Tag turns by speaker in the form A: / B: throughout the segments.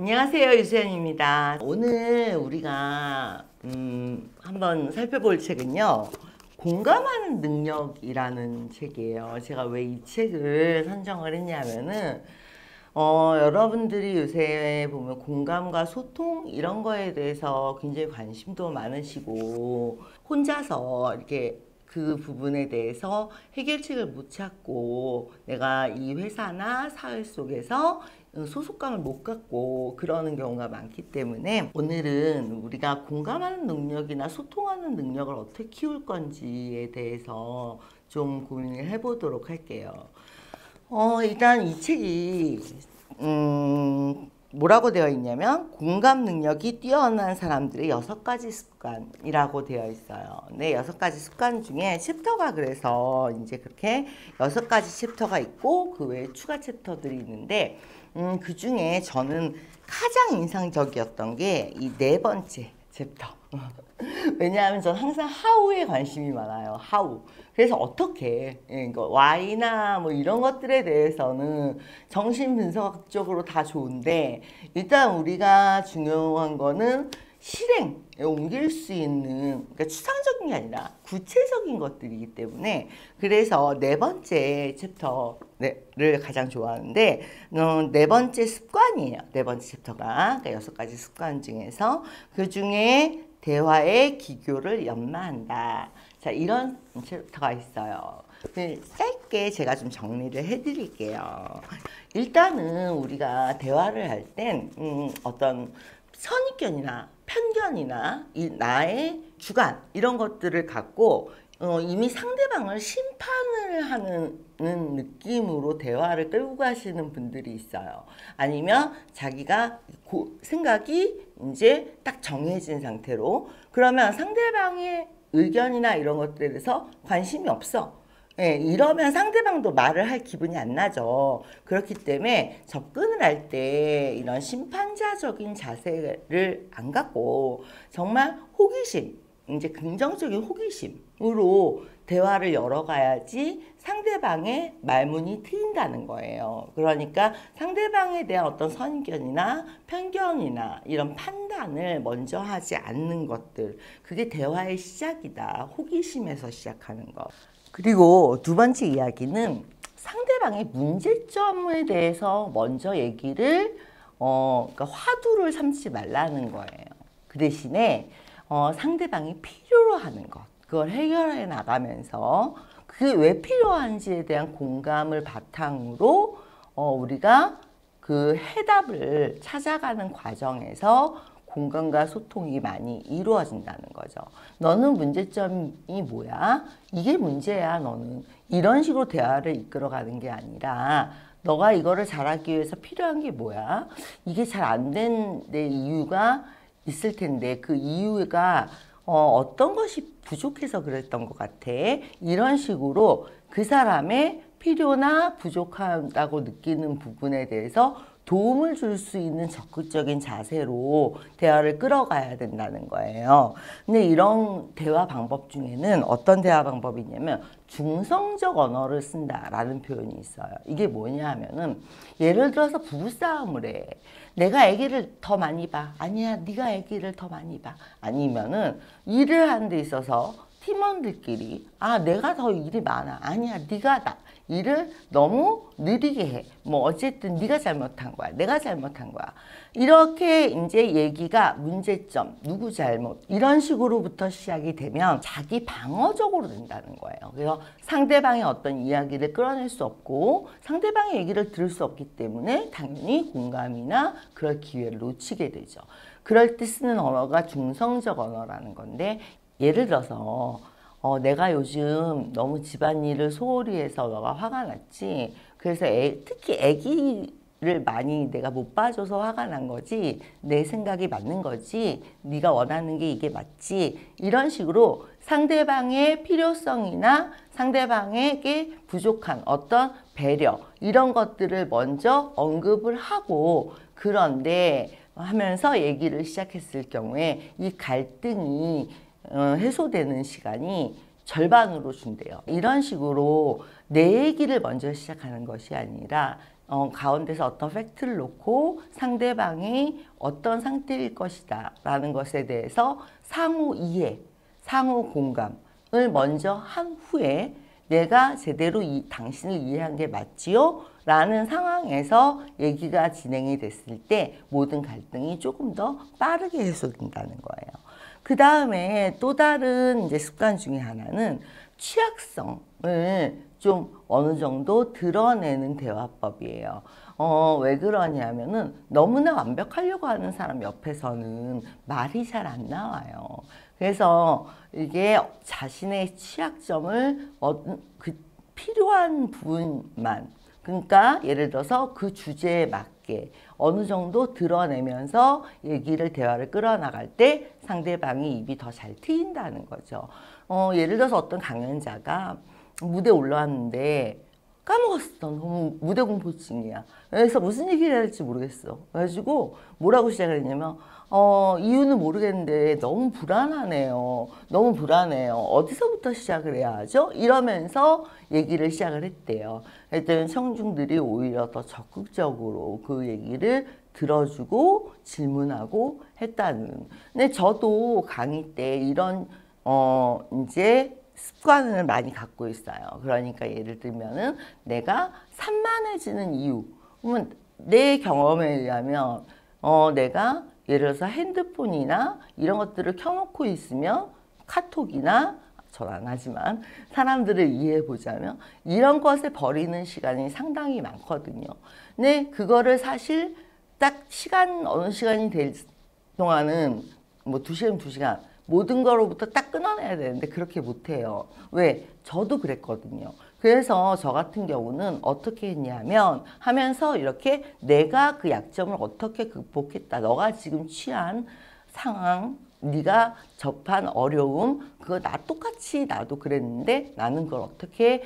A: 안녕하세요, 유수연입니다. 오늘 우리가 한번 살펴볼 책은요, 공감하는 능력이라는 책이에요. 제가 왜 이 책을 선정을 했냐면은 여러분들이 요새 보면 공감과 소통 이런 거에 대해서 굉장히 관심도 많으시고 혼자서 이렇게 그 부분에 대해서 해결책을 못 찾고 내가 이 회사나 사회 속에서 소속감을 못 갖고 그러는 경우가 많기 때문에 오늘은 우리가 공감하는 능력이나 소통하는 능력을 어떻게 키울 건지에 대해서 좀 고민을 해보도록 할게요. 일단 이 책이 뭐라고 되어 있냐면 공감 능력이 뛰어난 사람들의 6가지 습관이라고 되어 있어요. 네, 6가지 습관 중에 챕터가 그래서 이제 그렇게 6가지 챕터가 있고 그 외에 추가 챕터들이 있는데 그 중에 저는 가장 인상적이었던 게 이 4번째 챕터. 왜냐하면 저는 항상 하우에 관심이 많아요. 하우. 그래서 어떻게, 그러니까 Y나 뭐 이런 것들에 대해서는 정신분석적으로 다 좋은데 일단 우리가 중요한 거는 실행에 옮길 수 있는, 그러니까 추상적인 게 아니라 구체적인 것들이기 때문에 그래서 4번째 챕터를 가장 좋아하는데 4번째 습관이에요. 4번째 챕터가. 그러니까 6가지 습관 중에서 그 중에 대화의 기교를 연마한다. 자, 이런 챕터가 있어요. 짧게 제가 좀 정리를 해드릴게요. 일단은 우리가 대화를 할 땐 어떤 선입견이나 편견이나 나의 주관 이런 것들을 갖고 이미 상대방을 심판을 하는 느낌으로 대화를 끌고 가시는 분들이 있어요. 아니면 자기가 생각이 이제 딱 정해진 상태로 그러면 상대방의 의견이나 이런 것들에 대해서 관심이 없어. 예, 이러면 상대방도 말을 할 기분이 안 나죠. 그렇기 때문에 접근을 할 때 이런 심판자적인 자세를 안 갖고 정말 호기심, 이제 긍정적인 호기심으로 대화를 열어가야지 상대방의 말문이 트인다는 거예요. 그러니까 상대방에 대한 어떤 선견이나 편견이나 이런 판단을 먼저 하지 않는 것들, 그게 대화의 시작이다. 호기심에서 시작하는 것. 그리고 2번째 이야기는 상대방의 문제점에 대해서 먼저 얘기를 그러니까 화두를 삼지 말라는 거예요. 그 대신에 상대방이 필요로 하는 것, 그걸 해결해 나가면서 그게 왜 필요한지에 대한 공감을 바탕으로 우리가 그 해답을 찾아가는 과정에서 공감과 소통이 많이 이루어진다는 거죠. 너는 문제점이 뭐야? 이게 문제야, 너는. 이런 식으로 대화를 이끌어가는 게 아니라 너가 이거를 잘하기 위해서 필요한 게 뭐야? 이게 잘 안 된 내 이유가 있을 텐데 그 이유가 어떤 것이 부족해서 그랬던 것 같아. 이런 식으로 그 사람의 필요나 부족하다고 느끼는 부분에 대해서 도움을 줄 수 있는 적극적인 자세로 대화를 끌어가야 된다는 거예요. 근데 이런 대화 방법 중에는 어떤 대화 방법이 있냐면 중성적 언어를 쓴다라는 표현이 있어요. 이게 뭐냐 하면은 예를 들어서 부부싸움을 해. 내가 아기를 더 많이 봐. 아니야, 네가 아기를 더 많이 봐. 아니면은 일을 하는 데 있어서 팀원들끼리 내가 더 일이 많아. 아니야, 네가 일을 너무 느리게 해. 뭐 어쨌든 네가 잘못한 거야. 내가 잘못한 거야. 이렇게 이제 얘기가 문제점, 누구 잘못 이런 식으로부터 시작이 되면 자기 방어적으로 된다는 거예요. 그래서 상대방의 어떤 이야기를 끌어낼 수 없고 상대방의 얘기를 들을 수 없기 때문에 당연히 공감이나 그럴 기회를 놓치게 되죠. 그럴 때 쓰는 언어가 중성적 언어라는 건데 예를 들어서 내가 요즘 너무 집안일을 소홀히 해서 너가 화가 났지. 그래서 특히 아기를 많이 내가 못 봐줘서 화가 난 거지. 내 생각이 맞는 거지. 네가 원하는 게 이게 맞지. 이런 식으로 상대방의 필요성이나 상대방에게 부족한 어떤 배려 이런 것들을 먼저 언급을 하고 그런데 하면서 얘기를 시작했을 경우에 이 갈등이 해소되는 시간이 절반으로 준대요. 이런 식으로 내 얘기를 먼저 시작하는 것이 아니라 가운데서 어떤 팩트를 놓고 상대방이 어떤 상태일 것이다 라는 것에 대해서 상호 이해, 상호 공감을 먼저 한 후에 내가 제대로 당신을 이해한 게 맞지요? 라는 상황에서 얘기가 진행이 됐을 때 모든 갈등이 조금 더 빠르게 해소된다는 거예요. 그 다음에 또 다른 이제 습관 중에 하나는 취약성을 좀 어느 정도 드러내는 대화법이에요. 왜 그러냐면은 너무나 완벽하려고 하는 사람 옆에서는 말이 잘 안 나와요. 그래서 이게 자신의 취약점을 필요한 부분만, 그러니까 예를 들어서 그 주제에 맞게 어느 정도 드러내면서 대화를 끌어나갈 때 상대방이 입이 더 잘 트인다는 거죠. 예를 들어서 어떤 강연자가 무대에 올라왔는데 까먹었어. 너무 무대 공포증이야. 그래서 무슨 얘기를 해야 할지 모르겠어. 그래가지고 뭐라고 시작을 했냐면 이유는 모르겠는데 너무 불안하네요. 너무 불안해요. 어디서부터 시작을 해야 하죠? 이러면서 얘기를 시작을 했대요. 그랬더니 청중들이 오히려 더 적극적으로 그 얘기를 들어주고 질문하고 했다는. 근데 저도 강의 때 이런 이제 습관을 많이 갖고 있어요. 그러니까 예를 들면은 내가 산만해지는 이유. 그러면 내 경험에 의하면 내가 예를 들어서 핸드폰이나 이런 것들을 켜놓고 있으면 카톡이나 전 안 하지만 사람들을 이해해 보자면 이런 것에 버리는 시간이 상당히 많거든요. 근데 그거를 사실 딱 어느 시간이 될 동안은 뭐 2시간, 2시간 모든 거로부터 딱 끊어내야 되는데 그렇게 못해요. 왜? 저도 그랬거든요. 그래서 저 같은 경우는 어떻게 했냐면 하면서 이렇게 내가 그 약점을 어떻게 극복했다. 너가 지금 취한 상황, 네가 접한 어려움, 그거 똑같이 나도 그랬는데 나는 그걸 어떻게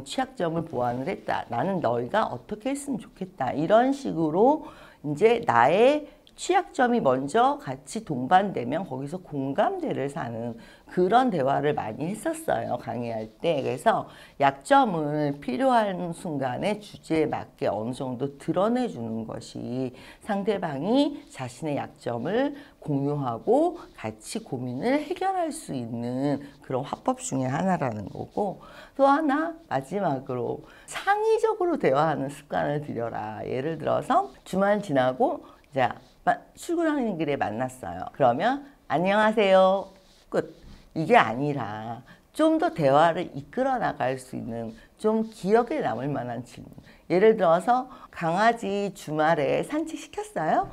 A: 취약점을 보완을 했다. 나는 너희가 어떻게 했으면 좋겠다. 이런 식으로 이제 나의 취약점이 먼저 같이 동반되면 거기서 공감대를 사는 그런 대화를 많이 했었어요. 강의할 때. 그래서 약점을 필요한 순간에 주제에 맞게 어느 정도 드러내주는 것이 상대방이 자신의 약점을 공유하고 같이 고민을 해결할 수 있는 그런 화법 중에 하나라는 거고, 또 하나 마지막으로 창의적으로 대화하는 습관을 들여라. 예를 들어서 주말 지나고 자 출근하는 길에 만났어요. 그러면 안녕하세요. 끝. 이게 아니라 좀 더 대화를 이끌어 나갈 수 있는 좀 기억에 남을 만한 질문. 예를 들어서 강아지 주말에 산책시켰어요.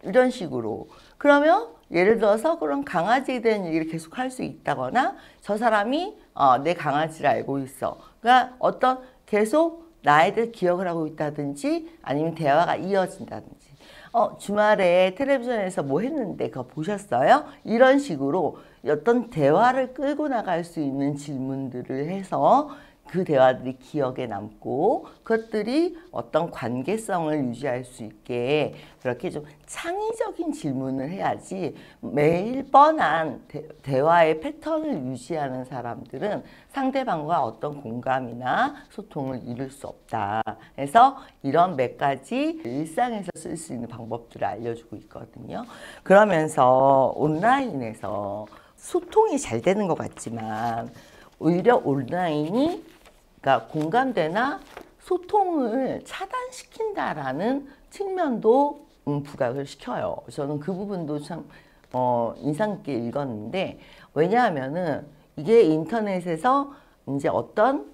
A: 이런 식으로. 그러면 예를 들어서 그런 강아지에 대한 얘기를 계속 할 수 있다거나 저 사람이 내 강아지를 알고 있어. 그러니까 어떤 계속 나에 대해 기억을 하고 있다든지 아니면 대화가 이어진다든지. 주말에 텔레비전에서 뭐 했는데 그거 보셨어요? 이런 식으로 어떤 대화를 끌고 나갈 수 있는 질문들을 해서 그 대화들이 기억에 남고 그것들이 어떤 관계성을 유지할 수 있게 그렇게 좀 창의적인 질문을 해야지 매일 뻔한 대화의 패턴을 유지하는 사람들은 상대방과 어떤 공감이나 소통을 이룰 수 없다. 그래서 이런 몇 가지 일상에서 쓸 수 있는 방법들을 알려주고 있거든요. 그러면서 온라인에서 소통이 잘 되는 것 같지만 오히려 온라인이 그러니까 공감대나 소통을 차단시킨다라는 측면도 부각을 시켜요. 저는 그 부분도 참 인상 깊게 읽었는데 왜냐하면은 이게 인터넷에서 이제 어떤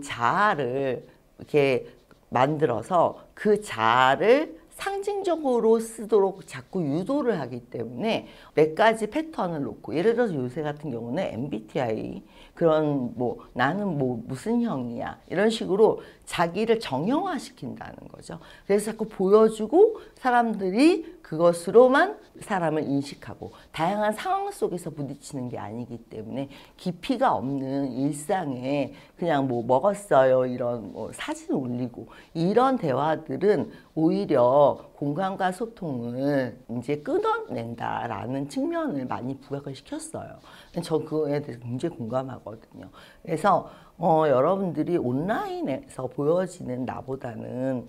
A: 자아를 이렇게 만들어서 그 자아를 상징적으로 쓰도록 자꾸 유도를 하기 때문에 몇 가지 패턴을 놓고 예를 들어서 요새 같은 경우는 MBTI 그런 뭐 나는 뭐 무슨 형이야 이런 식으로 자기를 정형화시킨다는 거죠. 그래서 자꾸 보여주고 사람들이 그것으로만 사람을 인식하고 다양한 상황 속에서 부딪히는 게 아니기 때문에 깊이가 없는 일상에 그냥 뭐 먹었어요 이런 뭐 사진 올리고 이런 대화들은 오히려 공감과 소통을 이제 끊어낸다라는 측면을 많이 부각을 시켰어요. 저 그거에 대해서 굉장히 공감하거든요. 그래서 여러분들이 온라인에서 보여지는 나보다는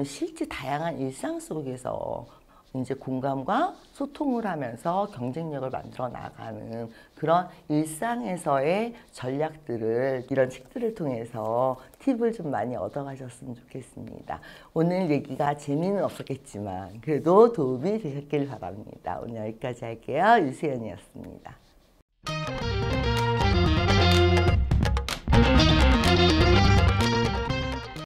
A: 실제 다양한 일상 속에서 이제 공감과 소통을 하면서 경쟁력을 만들어 나가는 그런 일상에서의 전략들을 이런 책들을 통해서 팁을 좀 많이 얻어가셨으면 좋겠습니다. 오늘 얘기가 재미는 없었겠지만 그래도 도움이 되셨길 바랍니다. 오늘 여기까지 할게요. 유수연이었습니다.